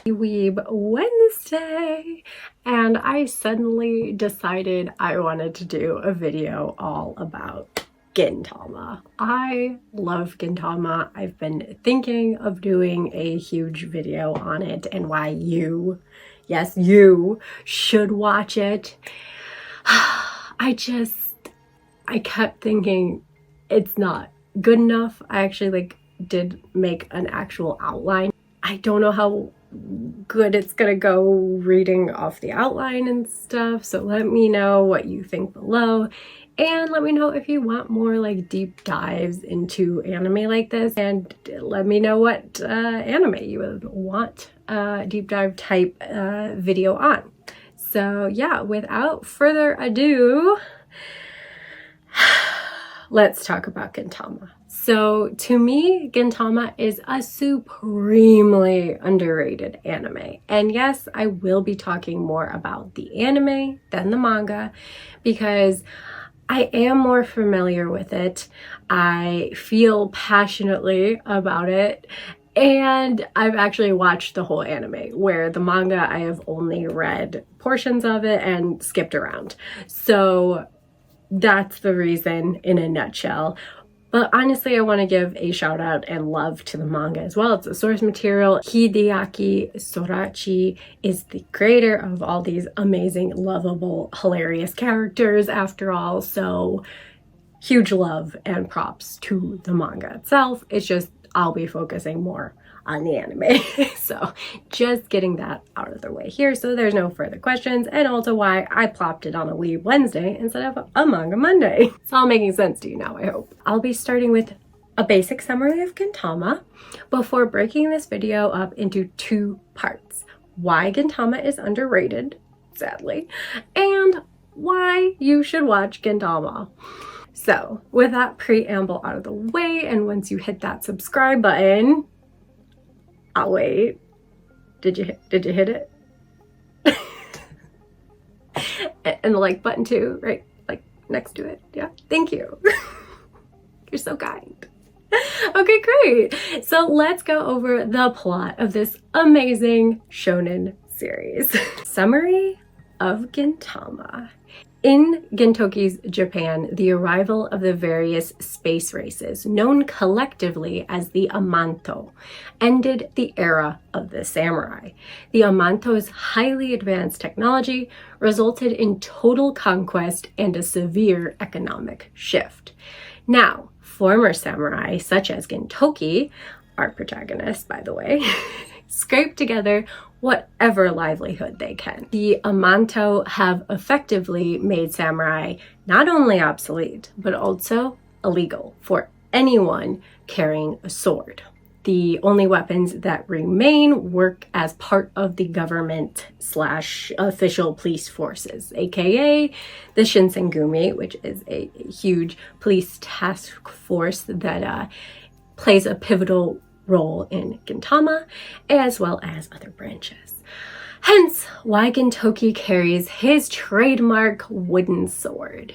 Weeb Wednesday, and I suddenly decided I wanted to do a video all about Gintama. I love Gintama. I've been thinking of doing a huge video on it and why you, yes, you should watch it. I kept thinking it's not good enough. I actually did make an actual outline. I don't know how good it's gonna go reading off the outline and stuff, so let me know what you think below, and let me know if you want more deep dives into anime like this, and let me know what anime you would want a deep dive type video on. So yeah, without further ado, let's talk about Gintama. So to me, Gintama is a supremely underrated anime. And yes, I will be talking more about the anime than the manga because I am more familiar with it. I feel passionately about it. And I've actually watched the whole anime, where the manga I have only read portions of it and skipped around. So that's the reason in a nutshell. But honestly, I want to give a shout out and love to the manga as well. It's a source material. Hideaki Sorachi is the creator of all these amazing, lovable, hilarious characters after all. So huge love and props to the manga itself. It's just I'll be focusing more on the anime. So just getting that out of the way here so there's no further questions, and also why I plopped it on a Weeb Wednesday instead of a Manga Monday. It's all making sense to you now, I hope. I'll be starting with a basic summary of Gintama before breaking this video up into two parts. Why Gintama is underrated, sadly, and why you should watch Gintama. So with that preamble out of the way, and once you hit that subscribe button, I'll wait. Did you hit it? And the like button too, right? Next to it. Yeah. Thank you. You're so kind. Okay, great. So let's go over the plot of this amazing shonen series. Summary of Gintama. In Gintoki's Japan, the arrival of the various space races, known collectively as the Amanto, ended the era of the samurai. The Amanto's highly advanced technology resulted in total conquest and a severe economic shift. Now, former samurai such as Gintoki, our protagonist by the way, scrape together whatever livelihood they can. The Amanto have effectively made samurai not only obsolete, but also illegal for anyone carrying a sword. The only weapons that remain work as part of the government / official police forces, aka the Shinsengumi, which is a huge police task force that plays a pivotal role in Gintama, as well as other branches. Hence, why Gintoki carries his trademark wooden sword.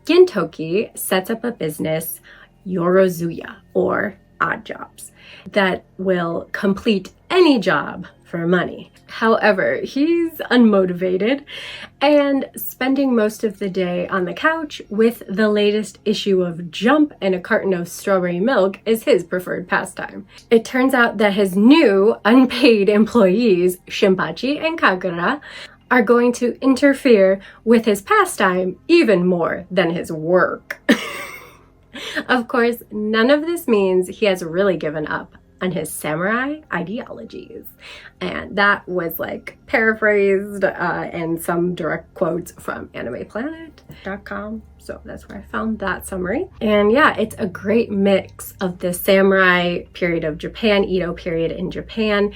Gintoki sets up a business, Yorozuya, or odd jobs, that will complete any job for money. However, he's unmotivated and spending most of the day on the couch with the latest issue of Jump and a carton of strawberry milk is his preferred pastime. It turns out that his new unpaid employees, Shinpachi and Kagura, are going to interfere with his pastime even more than his work. Of course, none of this means he has really given up on his samurai ideologies. And that was paraphrased and some direct quotes from animeplanet.com. So that's where I found that summary. And yeah, it's a great mix of the samurai period of Japan, Edo period in Japan,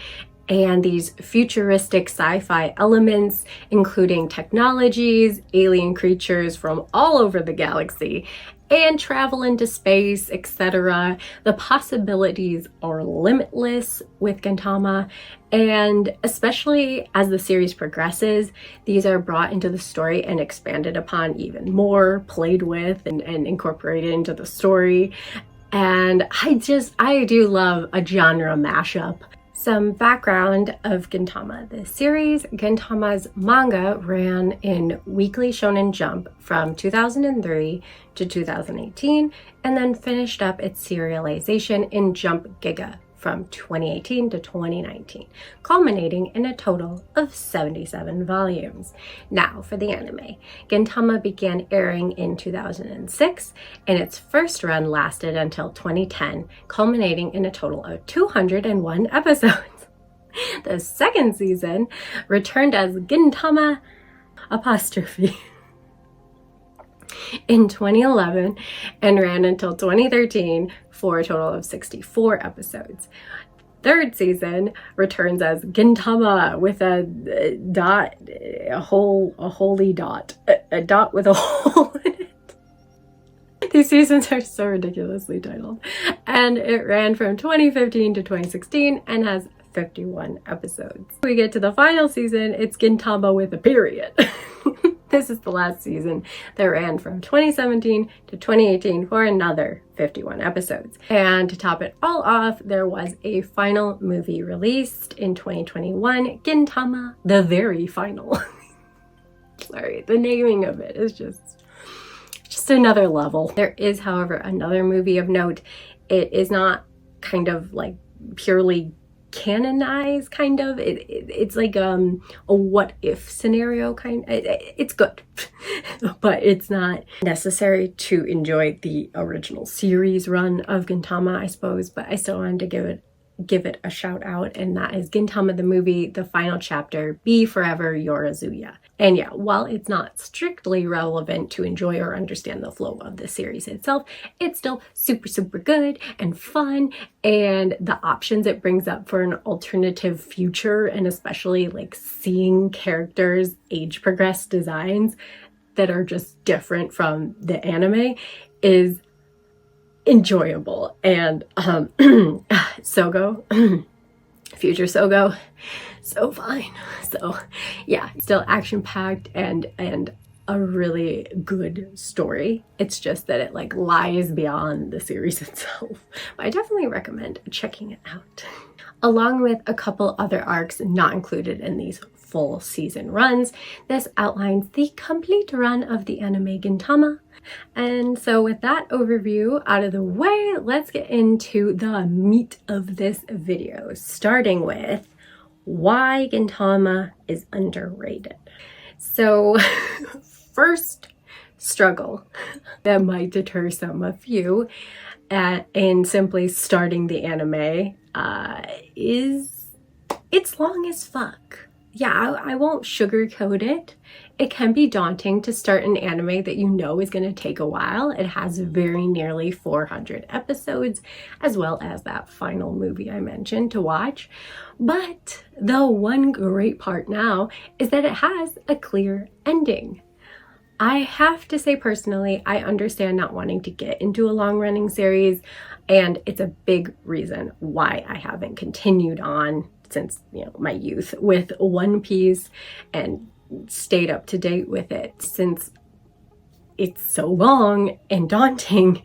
and these futuristic sci-fi elements, including technologies, alien creatures from all over the galaxy, and travel into space, etc. The possibilities are limitless with Gintama, and especially as the series progresses, these are brought into the story and expanded upon even more, played with and incorporated into the story. And I do love a genre mashup. some background of Gintama. The series, Gintama's manga, ran in Weekly Shonen Jump from 2003 to 2018, and then finished up its serialization in Jump Giga from 2018 to 2019, culminating in a total of 77 volumes. Now, for the anime. Gintama began airing in 2006, and its first run lasted until 2010, culminating in a total of 201 episodes. The second season returned as Gintama apostrophe in 2011 and ran until 2013 for a total of 64 episodes. Third season returns as Gintama with a dot, a holy dot, a dot with a hole in it. These seasons are so ridiculously titled. And it ran from 2015 to 2016 and has 51 episodes. We get to the final season, it's Gintama with a period. This is the last season that ran from 2017 to 2018 for another 51 episodes. And to top it all off, there was a final movie released in 2021, Gintama, the very final. Sorry, the naming of it is just another level. There is, however, another movie of note. It is not kind of like purely canonized, kind of. It's like a what if scenario kind. It's good, but it's not necessary to enjoy the original series run of Gintama, I suppose. But I still wanted to give it a shout out, and that is Gintama the movie, the final chapter, Be Forever Yorazuya. And yeah, while it's not strictly relevant to enjoy or understand the flow of the series itself, it's still super good and fun, and the options it brings up for an alternative future, and especially like seeing characters age progress designs that are just different from the anime is enjoyable. And Sogo, future Sogo, so fine. So yeah, still action-packed and a really good story. It's just that it like lies beyond the series itself. But I definitely recommend checking it out. Along with a couple other arcs not included in these full season runs, this outlines the complete run of the anime Gintama. And so with that overview out of the way, let's get into the meat of this video, starting with why Gintama is underrated. So first struggle that might deter some of you in simply starting the anime is it's long as fuck. Yeah, I won't sugarcoat it. It can be daunting to start an anime that you know is going to take a while. It has very nearly 400 episodes, as well as that final movie I mentioned to watch. But the one great part now is that it has a clear ending. I have to say personally, I understand not wanting to get into a long-running series, and it's a big reason why I haven't continued on since, you know, my youth with One Piece and stayed up to date with it, since it's so long and daunting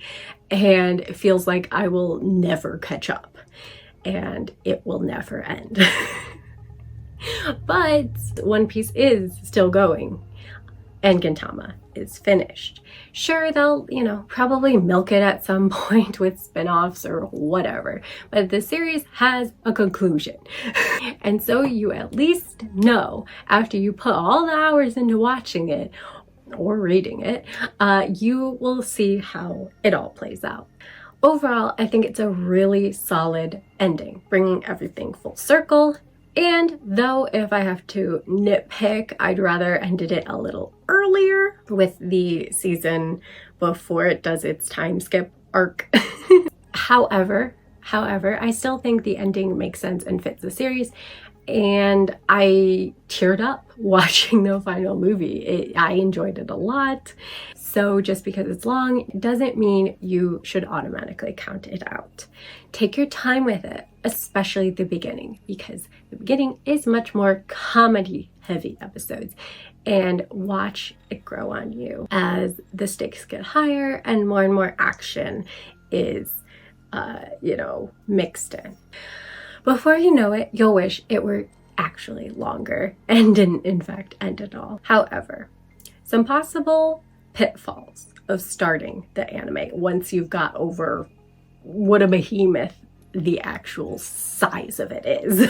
and it feels like I will never catch up and it will never end. But One Piece is still going and Gintama is finished. Sure, they'll, you know, probably milk it at some point with spin-offs or whatever, but the series has a conclusion. And so you at least know, after you put all the hours into watching it or reading it, you will see how it all plays out. Overall, I think it's a really solid ending, bringing everything full circle. And though if I have to nitpick, I'd rather ended it a little earlier with the season before it does its time skip arc. However, I still think the ending makes sense and fits the series. And I teared up watching the final movie. I enjoyed it a lot. So just because it's long doesn't mean you should automatically count it out. Take your time with it, especially the beginning, because the beginning is much more comedy heavy episodes, and watch it grow on you as the stakes get higher and more action is, mixed in. Before you know it, you'll wish it were actually longer and didn't in fact end at all. However, some possible pitfalls of starting the anime once you've got over what a behemoth the actual size of it is.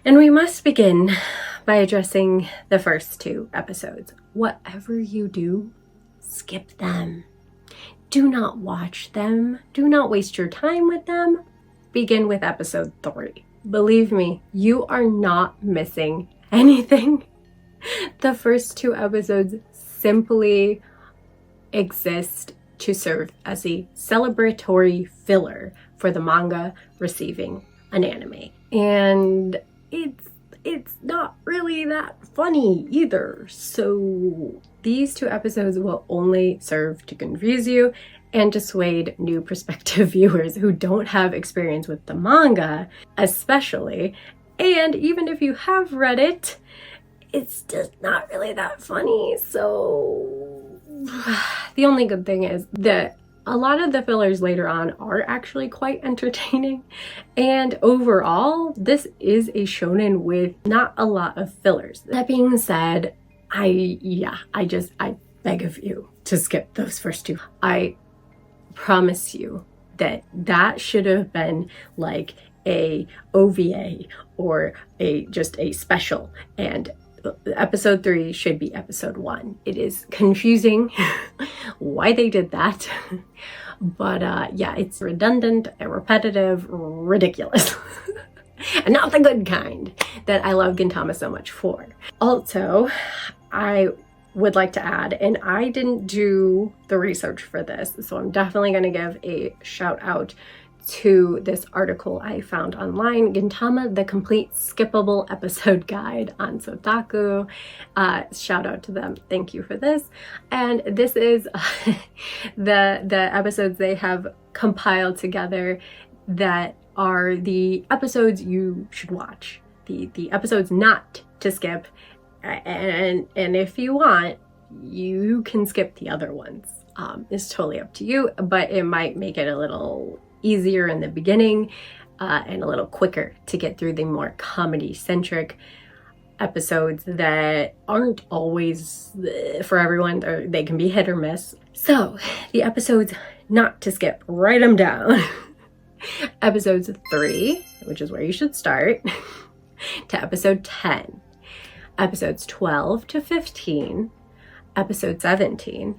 And we must begin by addressing the first 2 episodes. Whatever you do, skip them. Do not watch them. Do not waste your time with them. Begin with episode 3. Believe me, you are not missing anything. The first 2 episodes simply exist to serve as a celebratory filler for the manga receiving an anime. And it's not really that funny either. So these 2 episodes will only serve to confuse you and dissuade new prospective viewers who don't have experience with the manga, especially. And even if you have read it, it's just not really that funny. So the only good thing is that a lot of the fillers later on are actually quite entertaining. And overall, this is a shonen with not a lot of fillers. That being said, I beg of you to skip those first 2. I promise you that should have been like a OVA or just a special, and episode 3 should be episode 1. It is confusing why they did that, but yeah, it's redundant and repetitive, ridiculous. And not the good kind that I love Gintama so much for. Also, I would like to add, and I didn't do the research for this, so I'm definitely going to give a shout out to this article I found online, Gintama, the complete skippable episode guide on Sotaku. Shout out to them. Thank you for this. And this is the episodes they have compiled together that are the episodes you should watch, the episodes not to skip. And if you want, you can skip the other ones. It's totally up to you, but it might make it a little easier in the beginning and a little quicker to get through the more comedy-centric episodes that aren't always for everyone. They can be hit or miss. So the episodes not to skip, write them down. Episodes 3, which is where you should start, to episode 10. Episodes 12 to 15, episode 17,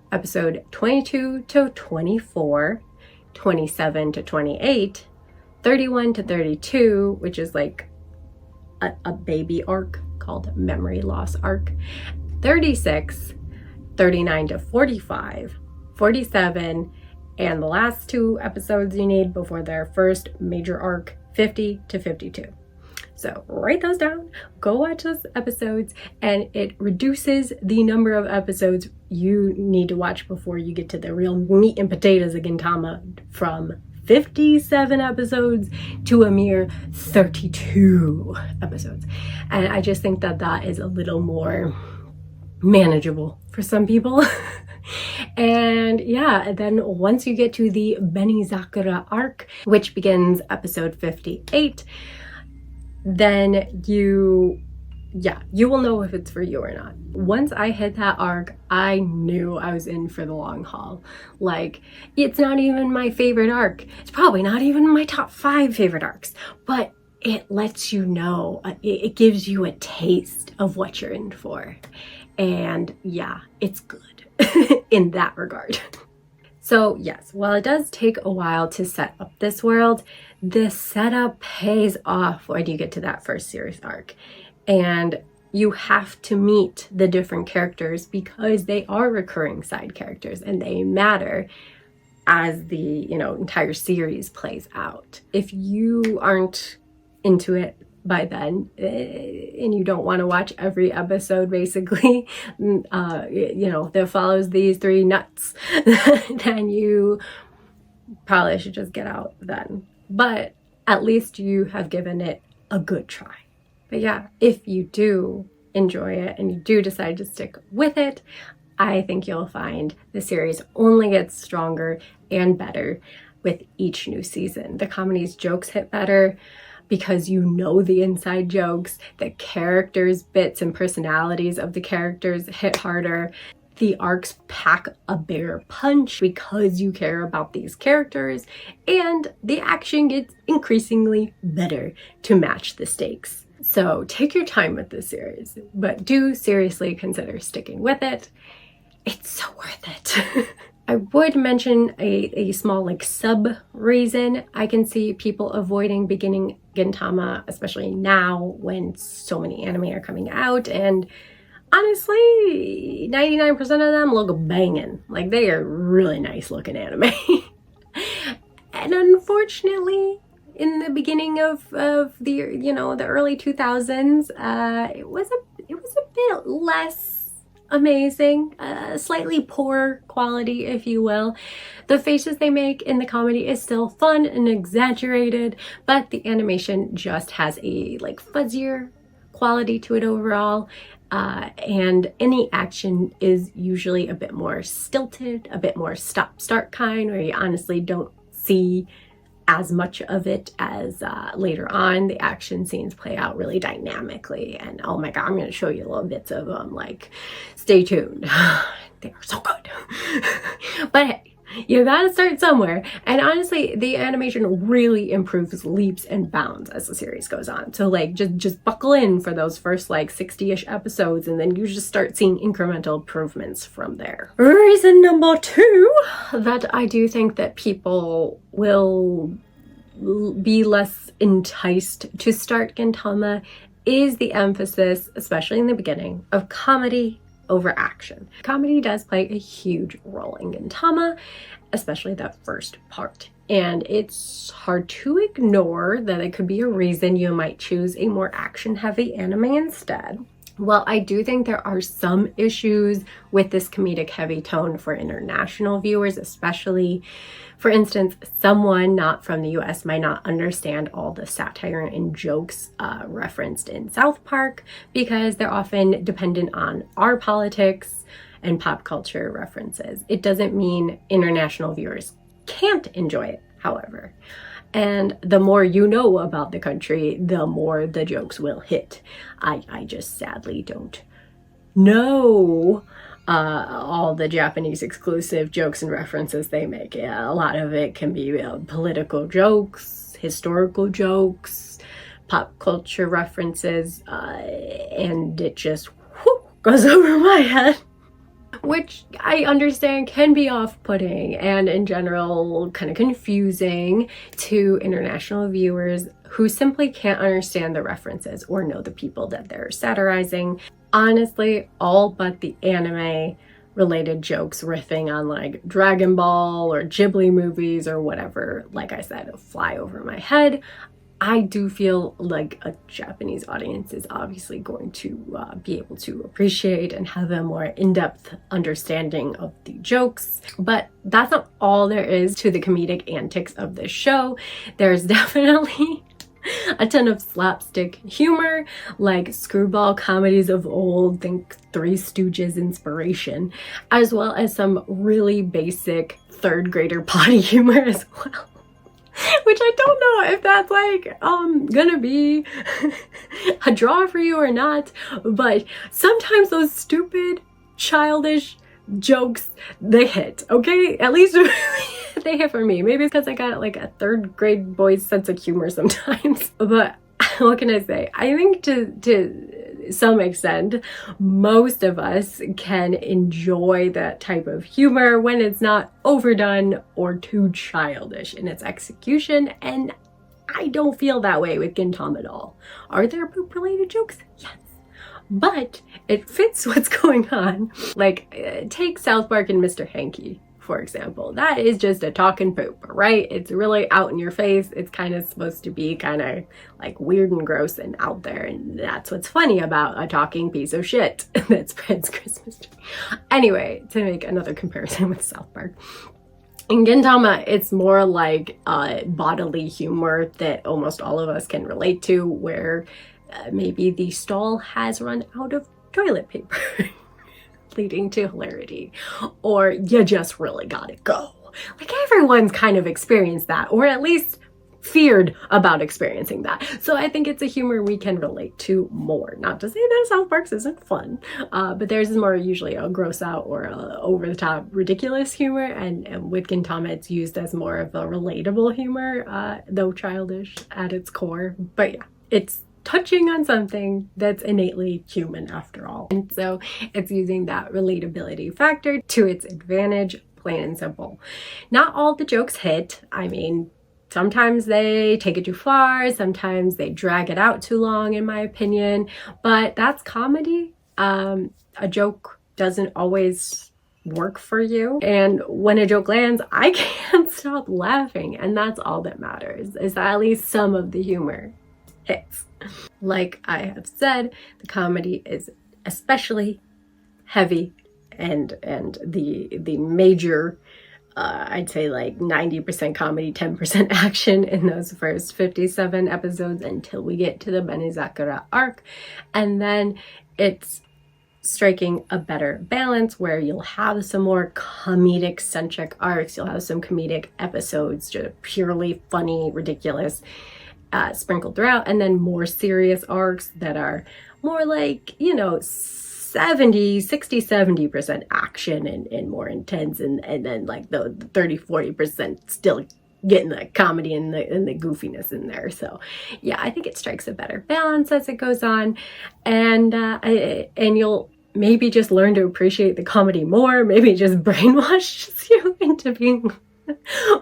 episode 22 to 24, 27 to 28, 31 to 32, which is like a baby arc called memory loss arc, 36, 39 to 45, 47, and the last 2 episodes you need before their first major arc, 50 to 52. So write those down, go watch those episodes, and it reduces the number of episodes you need to watch before you get to the real meat and potatoes of Gintama from 57 episodes to a mere 32 episodes. And I just think that is a little more manageable for some people. And yeah, then once you get to the Benizakura arc, which begins episode 58, then you will know if it's for you or not. Once I hit that arc, I knew I was in for the long haul. Like, it's not even my favorite arc. It's probably not even my top 5 favorite arcs, but it lets you know, it gives you a taste of what you're in for. And yeah, it's good in that regard. So yes, while it does take a while to set up this world, the setup pays off when you get to that first series arc. And you have to meet the different characters because they are recurring side characters and they matter as the, entire series plays out. If you aren't into it by then and you don't want to watch every episode basically, that follows these 3 nuts, then you probably should just get out then. But at least you have given it a good try. But yeah, if you do enjoy it and you do decide to stick with it, I think you'll find the series only gets stronger and better with each new season. The comedy's jokes hit better because you know the inside jokes, the characters, bits, and personalities of the characters hit harder. The arcs pack a bigger punch because you care about these characters, and the action gets increasingly better to match the stakes. So take your time with this series, but do seriously consider sticking with it. It's so worth it. I would mention a small like sub reason I can see people avoiding beginning Gintama, especially now when so many anime are coming out, and honestly 99% of them look banging. Like, they are really nice looking anime. And unfortunately, in the beginning of the the early 2000s, it was a bit less amazing, slightly poor quality, if you will. The faces they make in the comedy is still fun and exaggerated, but the animation just has a like fuzzier quality to it overall. And any action is usually a bit more stilted, a bit more stop-start kind, where you honestly don't see as much of it as later on. The action scenes play out really dynamically, and oh my god, I'm going to show you little bits of them, like, stay tuned. They are so good. But hey, you gotta start somewhere, and honestly the animation really improves leaps and bounds as the series goes on. So like just buckle in for those first like 60-ish episodes, and then you just start seeing incremental improvements from there. Reason number 2 that I do think that people will be less enticed to start Gintama is the emphasis, especially in the beginning, of comedy over action. Comedy does play a huge role in Gintama, especially that first part. And it's hard to ignore that it could be a reason you might choose a more action-heavy anime instead. Well, I do think there are some issues with this comedic heavy tone for international viewers, especially, for instance, someone not from the US might not understand all the satire and jokes referenced in South Park because they're often dependent on our politics and pop culture references. It doesn't mean international viewers can't enjoy it, however. And the more you know about the country, the more the jokes will hit. I just sadly don't know all the Japanese exclusive jokes and references they make. Yeah, a lot of it can be political jokes, historical jokes, pop culture references, and it just goes over my head. Which I understand can be off-putting and in general kind of confusing to international viewers who simply can't understand the references or know the people that they're satirizing. Honestly, all but the anime related jokes riffing on like Dragon Ball or Ghibli movies or whatever, like I said, fly over my head. I do feel like a Japanese audience is obviously going to be able to appreciate and have a more in-depth understanding of the jokes. But that's not all there is to the comedic antics of this show. There's definitely a ton of slapstick humor, like screwball comedies of old, think Three Stooges inspiration, as well as some really basic third grader potty humor as well. Which I don't know if that's like gonna be a draw for you or not, but sometimes those stupid childish jokes, they hit, okay? At least they hit for me. Maybe it's because I got like a third grade boy's sense of humor sometimes. But what can I say? I think to some extent, most of us can enjoy that type of humor when it's not overdone or too childish in its execution, and I don't feel that way with Gintama at all. Are there poop-related jokes? Yes. But it fits what's going on. Like, take South Park and Mr. Hanky, for example. That is just a talking poop, right? It's really out in your face. It's kind of supposed to be kind of like weird and gross and out there, and that's what's funny about a talking piece of shit that spreads Christmas tree. Anyway, to make another comparison with South Park, in Gintama, it's more like bodily humor that almost all of us can relate to, where maybe the stall has run out of toilet paper leading to hilarity, or you just really gotta go. Like everyone's kind of experienced that, or at least feared about experiencing that. So I think it's a humor we can relate to more. Not to say that South Park's isn't fun, but theirs is more usually a gross out or a over the top ridiculous humor, and with Gintama it's used as more of a relatable humor, though childish at its core. But yeah, it's touching on something that's innately human after all. And so it's using that relatability factor to its advantage, plain and simple. Not all the jokes hit. I mean, sometimes they take it too far, sometimes they drag it out too long, in my opinion, but that's comedy. A joke doesn't always work for you, and when a joke lands, I can't stop laughing, and that's all that matters, is that at least some of the humor hits. Like I have said, the comedy is especially heavy, and the major I'd say like 90% comedy, 10% action in those first 57 episodes until we get to the Benizakura arc. And then it's striking a better balance where you'll have some more comedic centric arcs. You'll have some comedic episodes, just purely funny, ridiculous, sprinkled throughout, and then more serious arcs that are more like, 70% action and more intense, and then like the 30-40% still getting the comedy and the goofiness in there. So yeah, I think it strikes a better balance as it goes on, and you'll maybe just learn to appreciate the comedy more. Maybe it just brainwashes you into being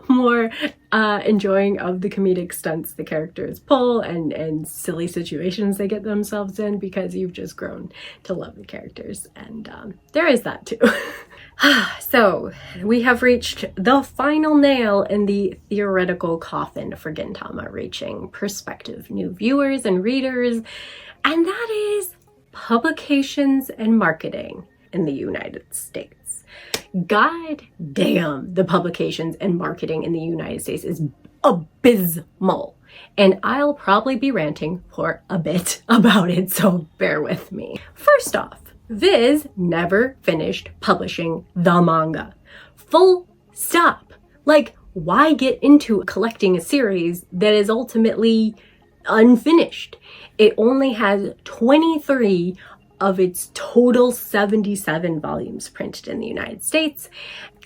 more enjoying of the comedic stunts the characters pull and silly situations they get themselves in, because you've just grown to love the characters, and there is that too. So we have reached the final nail in the theoretical coffin for Gintama, reaching prospective new viewers and readers, and that is publications and marketing in the United States. God damn, the publications and marketing in the United States is abysmal. And I'll probably be ranting for a bit about it, so bear with me. First off, Viz never finished publishing the manga. Full stop. Like, why get into collecting a series that is ultimately unfinished? It only has 23 of its total 77 volumes printed in the United States.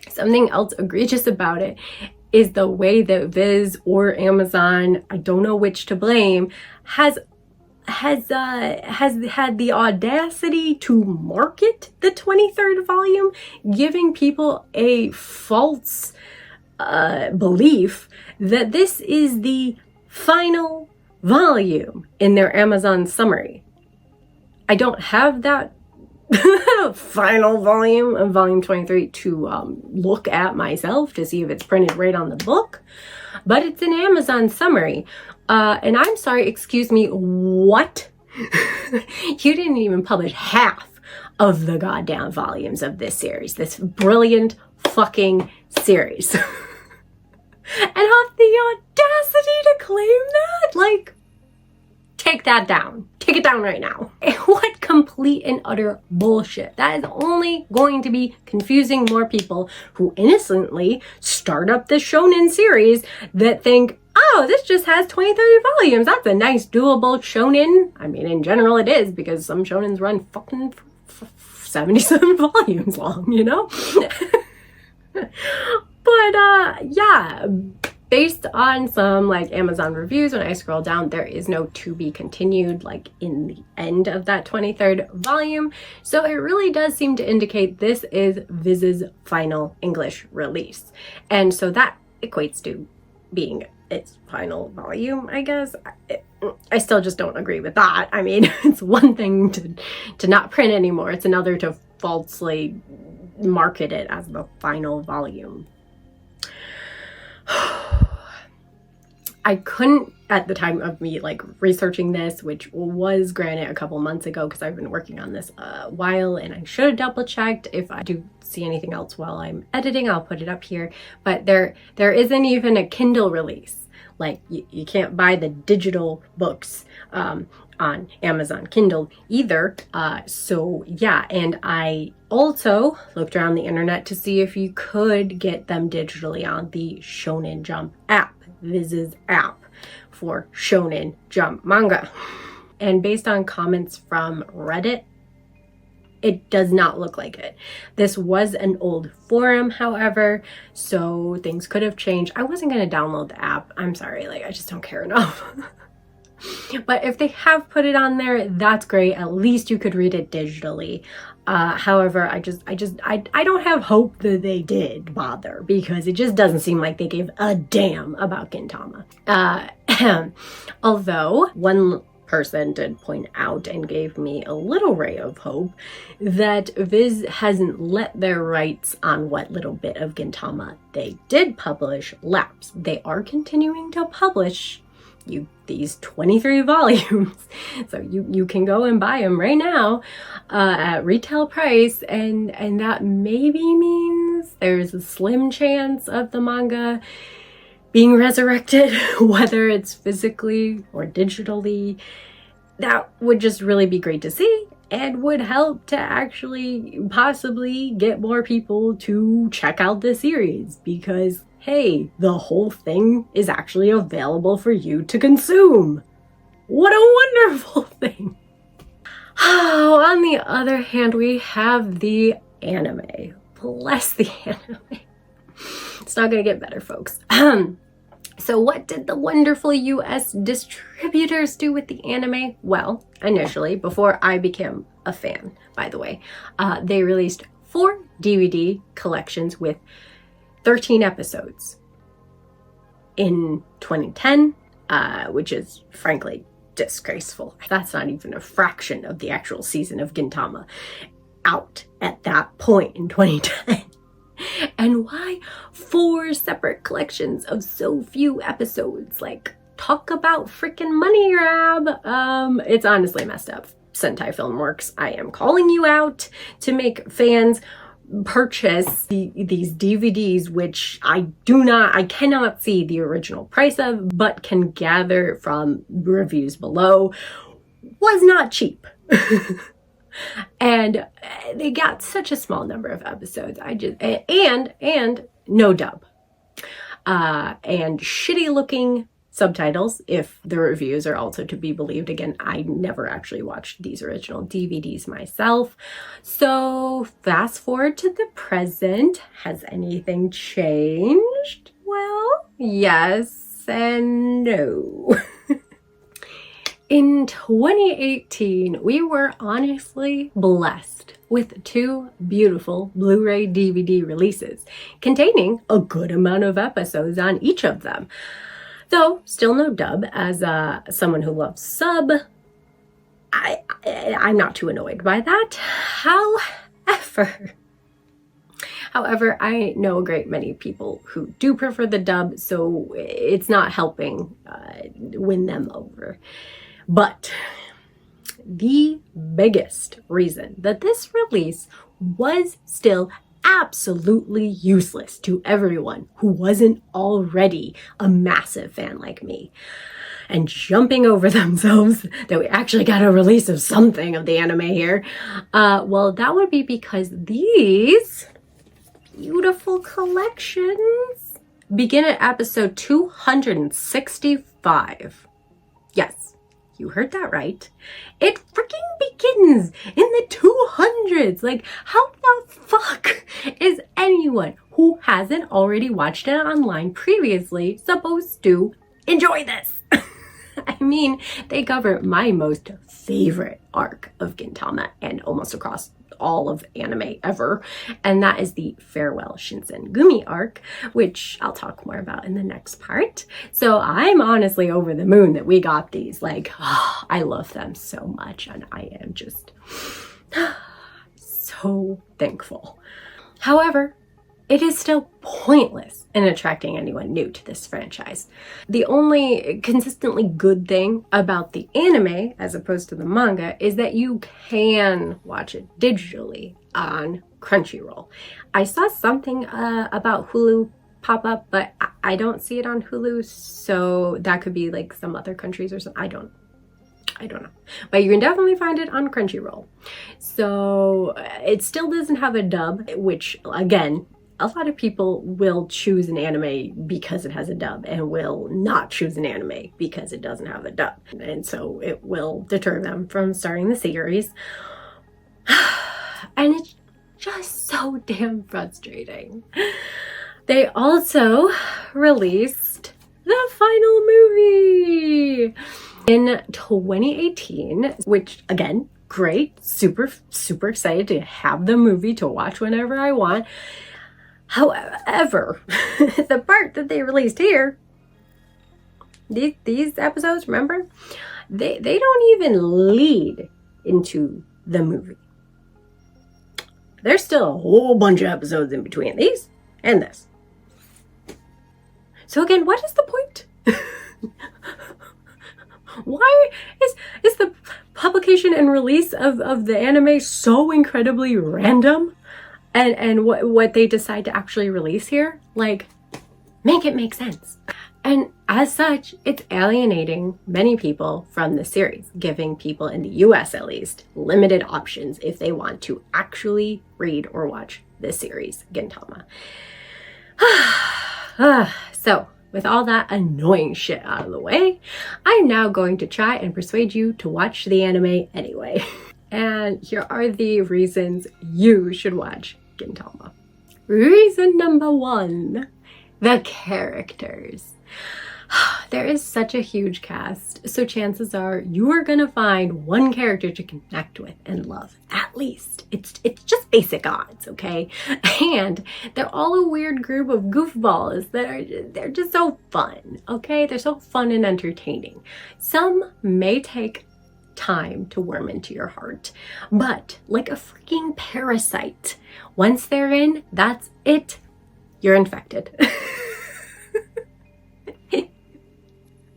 Something else egregious about it is the way that Viz or Amazon, I don't know which to blame, has had the audacity to market the 23rd volume, giving people a false belief that this is the final volume in their Amazon summary. I don't have that final volume of volume 23 to look at myself to see if it's printed right on the book, but it's an Amazon summary. And I'm sorry, excuse me, what? You didn't even publish half of the goddamn volumes of this series, this brilliant fucking series. And have the audacity to claim that? Like, take that down. Take it down right now. What complete and utter bullshit. That is only going to be confusing more people who innocently start up this shonen series that think, oh, this just has 20-30 volumes. That's a nice, doable shonen. I mean, in general it is, because some shonens run fucking 77 volumes long, But, yeah. Based on some like Amazon reviews, when I scroll down, there is no to be continued like in the end of that 23rd volume. So it really does seem to indicate this is Viz's final English release. And so that equates to being its final volume, I guess. I still just don't agree with that. I mean, it's one thing to not print anymore. It's another to falsely market it as the final volume. I couldn't, at the time of me like researching this, which was granted a couple months ago, because I've been working on this a while, and I should have double checked. If I do see anything else while I'm editing, I'll put it up here. But there isn't even a Kindle release. Like you can't buy the digital books on Amazon Kindle either. So yeah, and I also looked around the internet to see if you could get them digitally on the Shonen Jump app, Viz's app for Shonen Jump manga. And based on comments from Reddit, it does not look like it. This was an old forum, however, so things could have changed. I wasn't going to download the app. I'm sorry, like, I just don't care enough. But if they have put it on there, that's great. At least you could read it digitally. However, I don't have hope that they did bother, because it just doesn't seem like they gave a damn about Gintama. Although one person did point out and gave me a little ray of hope that Viz hasn't let their rights on what little bit of Gintama they did publish lapse. They are continuing to publish these 23 volumes, so you can go and buy them right now at retail price, and that maybe means there's a slim chance of the manga being resurrected, whether it's physically or digitally. That would just really be great to see, and would help to actually possibly get more people to check out the series, because hey, the whole thing is actually available for you to consume. What a wonderful thing. Oh, on the other hand, we have the anime. Bless the anime. It's not gonna get better, folks. So what did the wonderful US distributors do with the anime? Well, initially, before I became a fan, by the way, they released 4 DVD collections with 13 episodes in 2010, which is frankly disgraceful. That's not even a fraction of the actual season of Gintama out at that point in 2010. And why 4 separate collections of so few episodes? Like, talk about freaking money grab. It's honestly messed up. Sentai Filmworks, I am calling you out to make fans purchase these DVDs, which I cannot see the original price of, but can gather from reviews below, was not cheap. And they got such a small number of episodes. And no dub. And shitty looking subtitles, if the reviews are also to be believed. Again, I never actually watched these original DVDs myself. So fast forward to the present. Has anything changed? Well, yes and no. In 2018, we were honestly blessed with 2 beautiful Blu-ray DVD releases containing a good amount of episodes on each of them. Though still no dub, as someone who loves sub, I'm not too annoyed by that. However, I know a great many people who do prefer the dub, so it's not helping win them over. But the biggest reason that this release was still absolutely useless to everyone who wasn't already a massive fan like me and jumping over themselves that we actually got a release of something of the anime here, well, that would be because these beautiful collections begin at episode 265. Yes, you heard that right. It freaking begins in the 200s. Like, how the fuck is anyone who hasn't already watched it online previously supposed to enjoy this? I mean, they cover my most favorite arc of Gintama and almost across all of anime ever, and that is the Farewell Shinsengumi arc, which I'll talk more about in the next part. So I'm honestly over the moon that we got these. Like, oh, I love them so much, and I am just so thankful. However, it is still pointless in attracting anyone new to this franchise. The only consistently good thing about the anime, as opposed to the manga, is that you can watch it digitally on Crunchyroll. I saw something about Hulu pop up, but I don't see it on Hulu, so that could be like some other countries or something. I I don't know. But you can definitely find it on Crunchyroll. So it still doesn't have a dub, which again, a lot of people will choose an anime because it has a dub and will not choose an anime because it doesn't have a dub. And so it will deter them from starting the series. And it's just so damn frustrating. They also released the final movie in 2018, which again, great, super excited to have the movie to watch whenever I want. However, the part that they released here, these episodes, remember, they don't even lead into the movie. There's still a whole bunch of episodes in between these and this. So again, what is the point? Why is the publication and release of the anime so incredibly random? And what they decide to actually release here? Like, make it make sense. And as such, it's alienating many people from the series, giving people in the US at least limited options if they want to actually read or watch this series, Gintama. So, with all that annoying shit out of the way, I'm now going to try and persuade you to watch the anime anyway. And here are the reasons you should watch Gintama. Reason number 1, the characters. There is such a huge cast, so chances are you are gonna find one character to connect with and love, at least. It's just basic odds, okay? And they're all a weird group of goofballs they're just so fun, okay? They're so fun and entertaining. Some may take time to worm into your heart, but like a freaking parasite, once they're in, that's it. You're infected.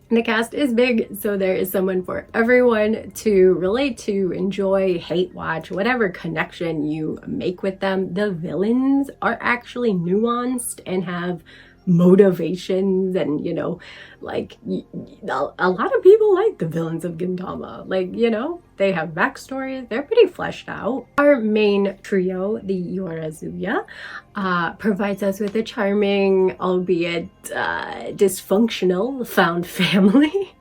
The cast is big, so there is someone for everyone to relate to, enjoy, hate, watch, whatever connection you make with them. The villains are actually nuanced and have motivations, and you know, like a lot of people like the villains of Gintama. Like, you know, they have backstories, they're pretty fleshed out. Our main trio, the Yorazuya, provides us with a charming, albeit dysfunctional, found family.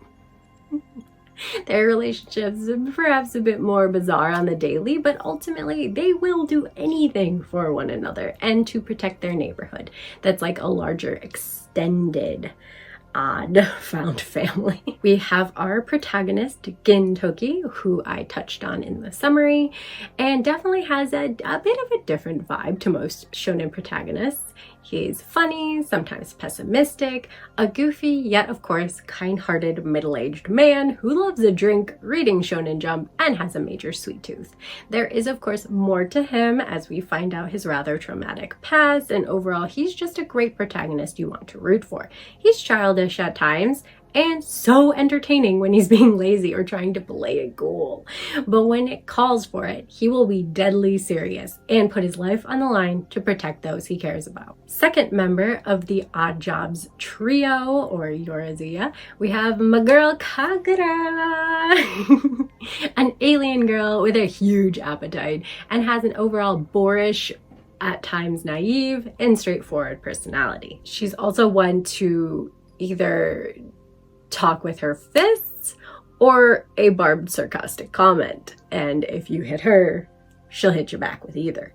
Their relationships are perhaps a bit more bizarre on the daily, but ultimately they will do anything for one another and to protect their neighborhood. That's like a larger, extended, odd found family. We have our protagonist, Gintoki, who I touched on in the summary, and definitely has a bit of a different vibe to most shonen protagonists. He's funny, sometimes pessimistic, a goofy, yet of course kind-hearted middle-aged man who loves a drink, reading Shonen Jump, and has a major sweet tooth. There is of course more to him as we find out his rather traumatic past, and overall he's just a great protagonist you want to root for. He's childish at times, and so entertaining when he's being lazy or trying to play it cool. But when it calls for it, he will be deadly serious and put his life on the line to protect those he cares about. Second member of the Odd Jobs trio, or Yorazuya, we have my girl Kagura, an alien girl with a huge appetite and has an overall boorish, at times naive, and straightforward personality. She's also one to either talk with her fists or a barbed sarcastic comment, and if you hit her, she'll hit you back with either.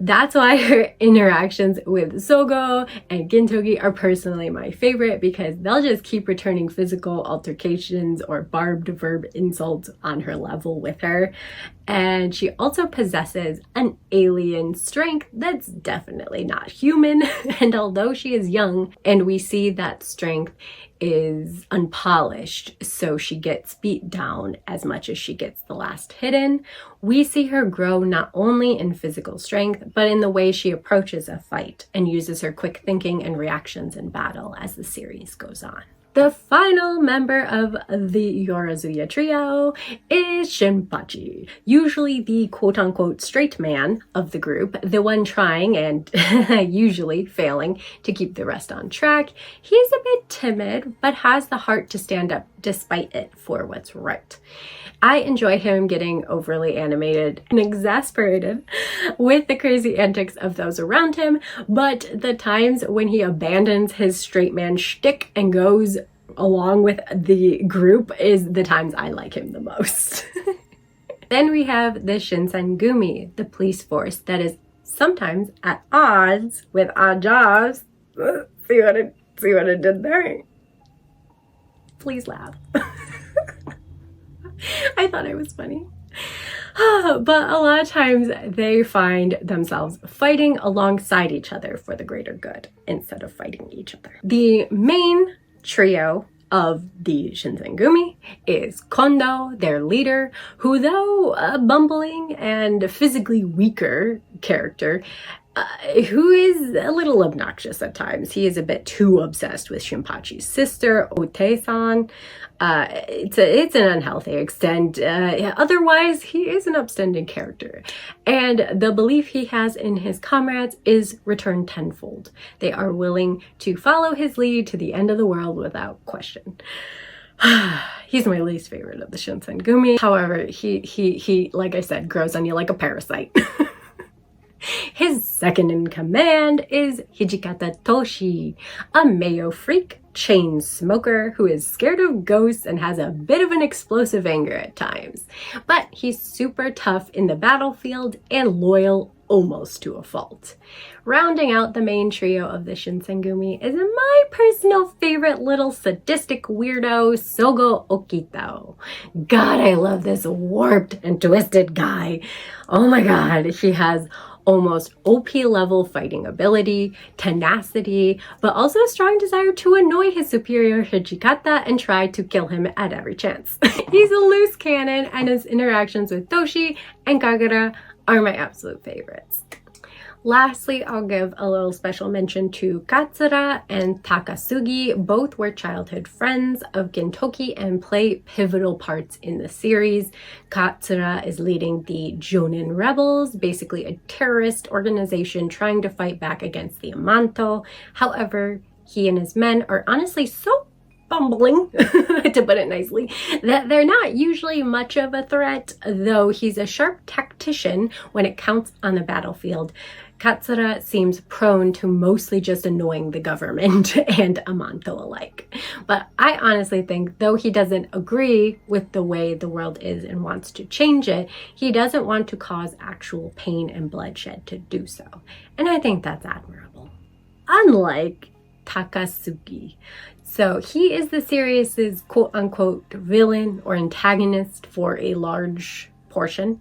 That's why her interactions with Sogo and Gintoki are personally my favorite, because they'll just keep returning physical altercations or barbed verb insults on her level with her. And she also possesses an alien strength that's definitely not human. And although she is young and we see that strength is unpolished, so she gets beat down as much as she gets the last hit in, we see her grow not only in physical strength, but in the way she approaches a fight and uses her quick thinking and reactions in battle as the series goes on. The final member of the Yorazuya trio is Shinpachi, usually the quote-unquote straight man of the group, the one trying and usually failing to keep the rest on track. He's a bit timid, but has the heart to stand up despite it for what's right. I enjoy him getting overly animated and exasperated with the crazy antics of those around him, but the times when he abandons his straight man shtick and goes along with the group is the times I like him the most. Then we have the Shinsengumi, the police force that is sometimes at odds with odd jobs. See what I did there? Please laugh. I thought it was funny. But a lot of times they find themselves fighting alongside each other for the greater good instead of fighting each other. The main trio of the Shinsengumi is Kondo, their leader, who, though a bumbling and physically weaker character, who is a little obnoxious at times. He is a bit too obsessed with Shinpachi's sister, Ote-san. It's an unhealthy extent. Otherwise, he is an upstanding character. And the belief he has in his comrades is returned tenfold. They are willing to follow his lead to the end of the world without question. He's my least favorite of the Shinsengumi. However, he, like I said, grows on you like a parasite. His second in command is Hijikata Toshi, a Mayo freak, chain smoker who is scared of ghosts and has a bit of an explosive anger at times. But he's super tough in the battlefield and loyal almost to a fault. Rounding out the main trio of the Shinsengumi is my personal favorite little sadistic weirdo, Sogo Okito. God, I love this warped and twisted guy. Oh my god, he has almost OP level fighting ability, tenacity, but also a strong desire to annoy his superior Hijikata and try to kill him at every chance. He's a loose cannon, and his interactions with Toshi and Kagura are my absolute favorites. Lastly, I'll give a little special mention to Katsura and Takasugi. Both were childhood friends of Gintoki and play pivotal parts in the series. Katsura is leading the Jonin Rebels, basically a terrorist organization trying to fight back against the Amanto. However, he and his men are honestly so bumbling, to put it nicely, that they're not usually much of a threat, though he's a sharp tactician when it counts on the battlefield. Katsura seems prone to mostly just annoying the government and Amanto alike. But I honestly think, though he doesn't agree with the way the world is and wants to change it, he doesn't want to cause actual pain and bloodshed to do so. And I think that's admirable. Unlike Takasugi. So he is the series' quote-unquote villain or antagonist for a large portion,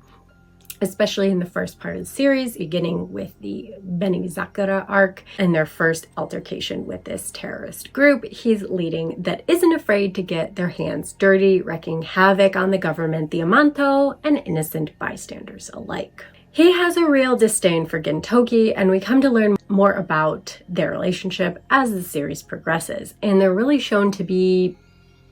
especially in the first part of the series, beginning with the Benizakura arc and their first altercation with this terrorist group he's leading that isn't afraid to get their hands dirty, wreaking havoc on the government, the Amanto, and innocent bystanders alike. He has a real disdain for Gintoki, and we come to learn more about their relationship as the series progresses, and they're really shown to be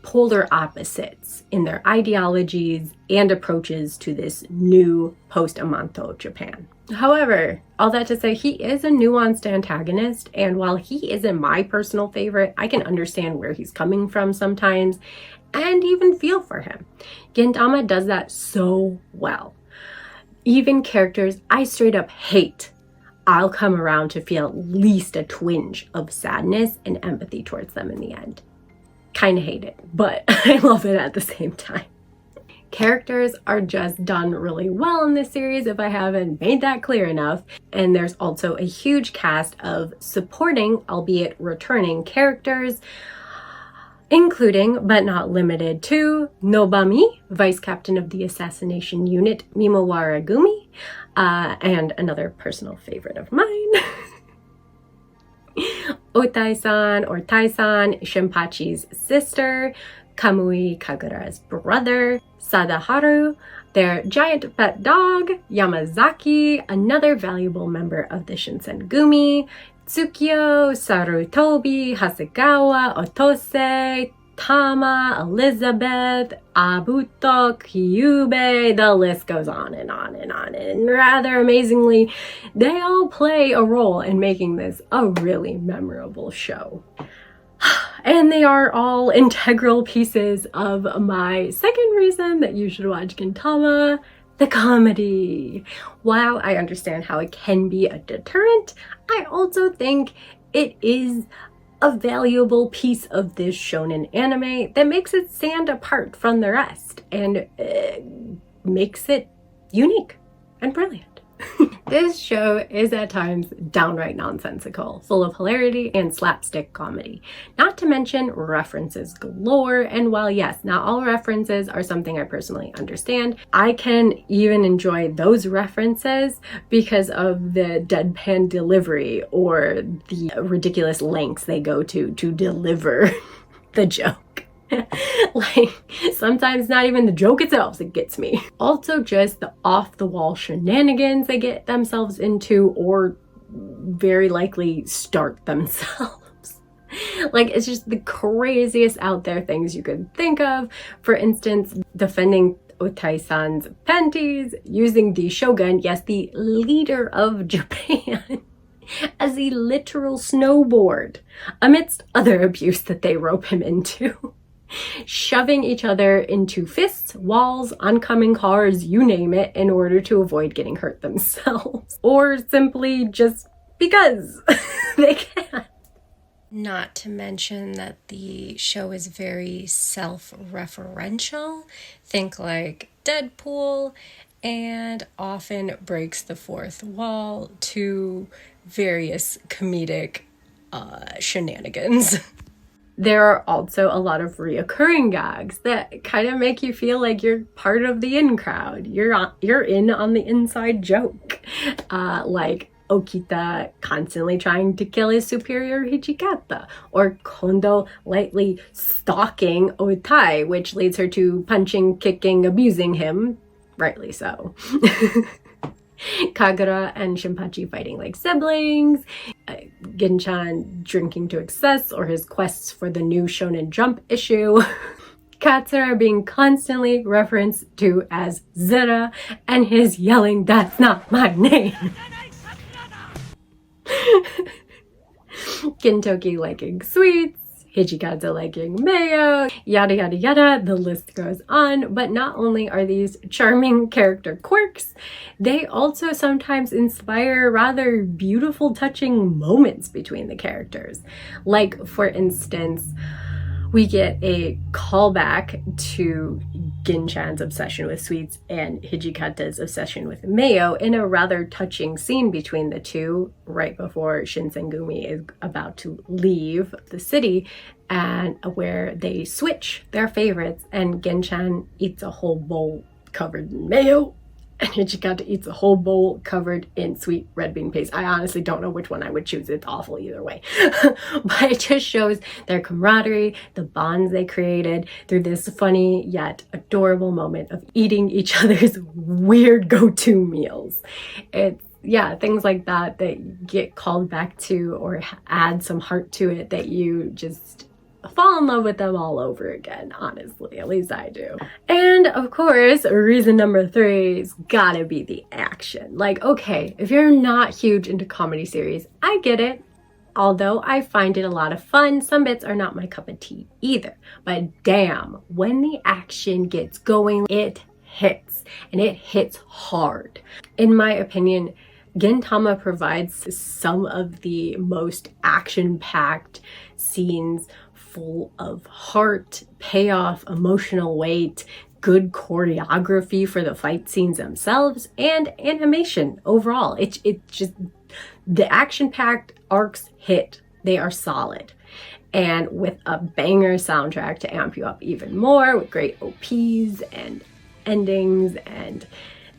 polar opposites in their ideologies and approaches to this new post-Amanto Japan. However, all that to say, he is a nuanced antagonist, and while he isn't my personal favorite, I can understand where he's coming from sometimes and even feel for him. Gintama does that so well. Even characters I straight up hate, I'll come around to feel at least a twinge of sadness and empathy towards them in the end. Kind of hate it, but I love it at the same time. Characters are just done really well in this series if I haven't made that clear enough. And there's also a huge cast of supporting, albeit returning characters, including, but not limited to, Nobami, Vice Captain of the Assassination Unit Mimowara Gumi, and another personal favorite of mine, Otai-san or Tai-san, Shinpachi's sister, Kamui Kagura's brother, Sadaharu, their giant pet dog, Yamazaki, another valuable member of the Shinsengumi, Tsukio, Sarutobi, Hasegawa, Otose, Tama, Elizabeth, Abuto, Kyube, the list goes on and on and on. And rather amazingly, they all play a role in making this a really memorable show. And they are all integral pieces of my second reason that you should watch Gintama, the comedy. While I understand how it can be a deterrent, I also think it is a valuable piece of this shonen anime that makes it stand apart from the rest and makes it unique and brilliant. This show is at times downright nonsensical, full of hilarity and slapstick comedy. Not to mention references galore, and while yes, not all references are something I personally understand, I can even enjoy those references because of the deadpan delivery or the ridiculous lengths they go to deliver the joke. Like, sometimes not even the joke itself that gets me. Also just the off-the-wall shenanigans they get themselves into, or very likely start themselves. Like, it's just the craziest out there things you could think of. For instance, defending Otai-san's panties, using the shogun, yes, the leader of Japan, as a literal snowboard, amidst other abuse that they rope him into. Shoving each other into fists, walls, oncoming cars, you name it, in order to avoid getting hurt themselves. Or simply just because they can. Not to mention that the show is very self-referential. Think like Deadpool, and often breaks the fourth wall to various comedic shenanigans. There are also a lot of reoccurring gags that kind of make you feel like you're part of the in crowd. You're in on the inside joke. Like Okita constantly trying to kill his superior Hijikata, or Kondo lightly stalking Otai, which leads her to punching, kicking, abusing him. Rightly so. Kagura and Shinpachi fighting like siblings, Ginchan drinking to excess, or his quests for the new Shonen Jump issue, Katsura being constantly referenced to as Zera, and his yelling, "That's not my name!" Gintoki liking sweets, Hijikata liking mayo, yada yada yada, the list goes on. But not only are these charming character quirks, they also sometimes inspire rather beautiful, touching moments between the characters. Like, for instance, we get a callback to Ginchan's obsession with sweets and Hijikata's obsession with mayo in a rather touching scene between the two right before Shinsengumi is about to leave the city, and where they switch their favorites, and Ginchan eats a whole bowl covered in mayo and Hijikata eats a whole bowl covered in sweet red bean paste. I honestly don't know which one I would choose. It's awful either way. But it just shows their camaraderie, the bonds they created through this funny yet adorable moment of eating each other's weird go-to meals. It's, yeah, things like that that get called back to or add some heart to it, that you just fall in love with them all over again, honestly. At least I do. And of course, reason number 3 is gotta be the action. Like, okay, if you're not huge into comedy series, I get it. Although I find it a lot of fun, some bits are not my cup of tea either. But damn, when the action gets going, it hits. And it hits hard. In my opinion, Gintama provides some of the most action-packed scenes, full of heart, payoff, emotional weight, good choreography for the fight scenes themselves, and animation overall. It's just, the action-packed arcs hit. They are solid. And with a banger soundtrack to amp you up even more, with great OPs and endings, and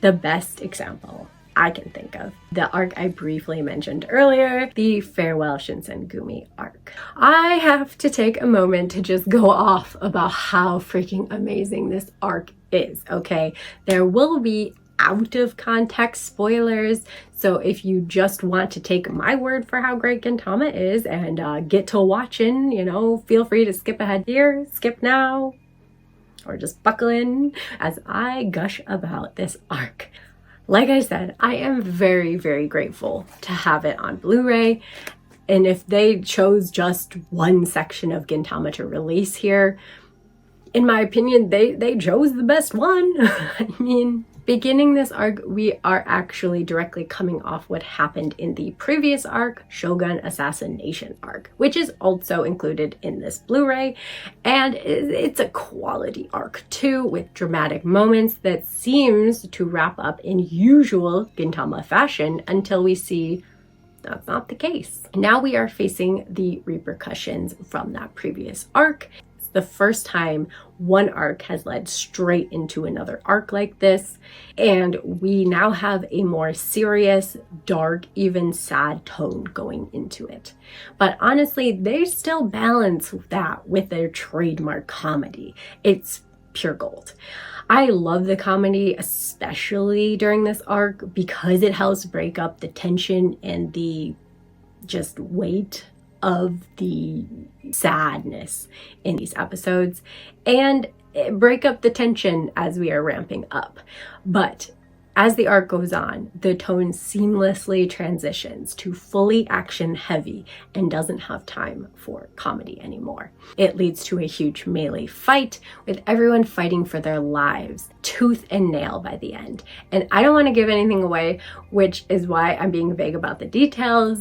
the best example I can think of, the arc I briefly mentioned earlier, the Farewell Shinsengumi arc. I have to take a moment to just go off about how freaking amazing this arc is, okay? There will be out of context spoilers, so if you just want to take my word for how great Gintama is and get to watching, you know, feel free to skip ahead here, skip now, or just buckle in as I gush about this arc. Like I said, I am very, very grateful to have it on Blu-ray, And if they chose just one section of Gintama to release here, in my opinion, they chose the best one. I mean, beginning this arc, we are actually directly coming off what happened in the previous arc, Shogun Assassination arc, which is also included in this Blu-ray. And it's a quality arc too, with dramatic moments that seems to wrap up in usual Gintama fashion until we see that's not the case. Now we are facing the repercussions from that previous arc. The first time one arc has led straight into another arc like this, and we now have a more serious, dark, even sad tone going into it. But honestly, they still balance that with their trademark comedy. It's pure gold. I love the comedy, especially during this arc, because it helps break up the tension and the just weight of the sadness in these episodes, and break up the tension as we are ramping up. But as the arc goes on, the tone seamlessly transitions to fully action heavy and doesn't have time for comedy anymore. It leads to a huge melee fight with everyone fighting for their lives, tooth and nail by the end. And I don't want to give anything away, which is why I'm being vague about the details,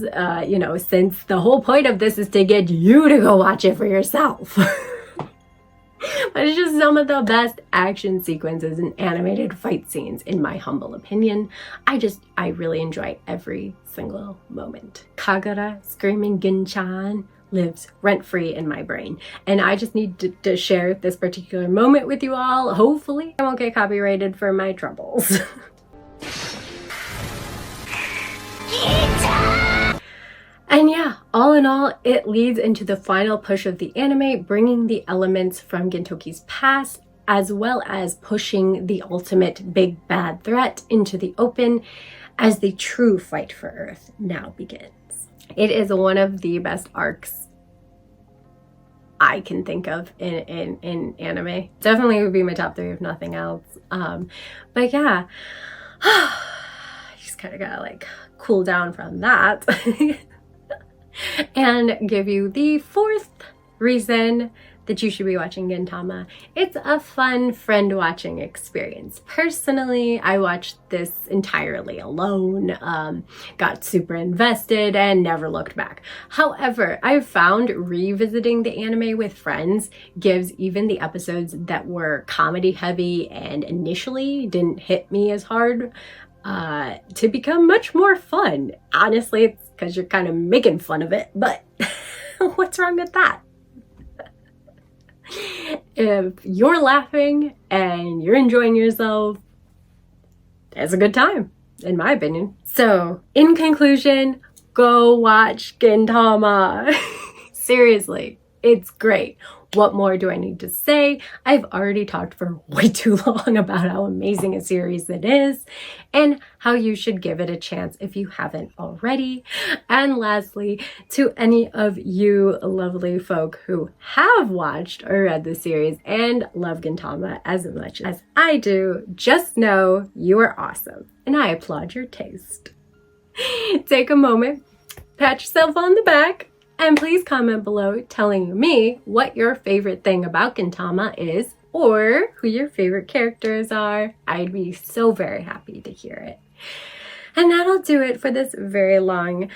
since the whole point of this is to get you to go watch it for yourself. But it's just some of the best action sequences and animated fight scenes, in my humble opinion. I really enjoy every single moment. Kagura screaming Gin-chan lives rent-free in my brain. And I just need to share this particular moment with you all. Hopefully I won't get copyrighted for my troubles. And yeah, all in all, it leads into the final push of the anime, bringing the elements from Gintoki's past, as well as pushing the ultimate big bad threat into the open as the true fight for Earth now begins. It is one of the best arcs I can think of in anime. Definitely would be my top 3 if nothing else. But yeah, just kind of gotta cool down from that. And give you the 4th reason that you should be watching Gintama. It's a fun friend watching experience. Personally, I watched this entirely alone, got super invested and never looked back. However, I've found revisiting the anime with friends gives even the episodes that were comedy heavy and initially didn't hit me as hard to become much more fun. Honestly, it's because you're kind of making fun of it, but what's wrong with that? If you're laughing and you're enjoying yourself, it's a good time, in my opinion. So, in conclusion, go watch Gintama. Seriously, it's great. What more do I need to say? I've already talked for way too long about how amazing a series it is and how you should give it a chance if you haven't already. And lastly, to any of you lovely folk who have watched or read the series and love Gintama as much as I do, just know you are awesome and I applaud your taste. Take a moment, pat yourself on the back, and please comment below telling me what your favorite thing about Gintama is or who your favorite characters are. I'd be so very happy to hear it. And that'll do it for this very long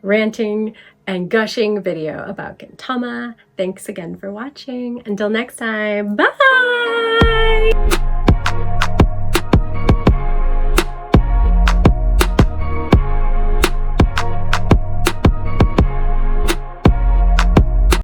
ranting and gushing video about Gintama. Thanks again for watching. Until next time, bye!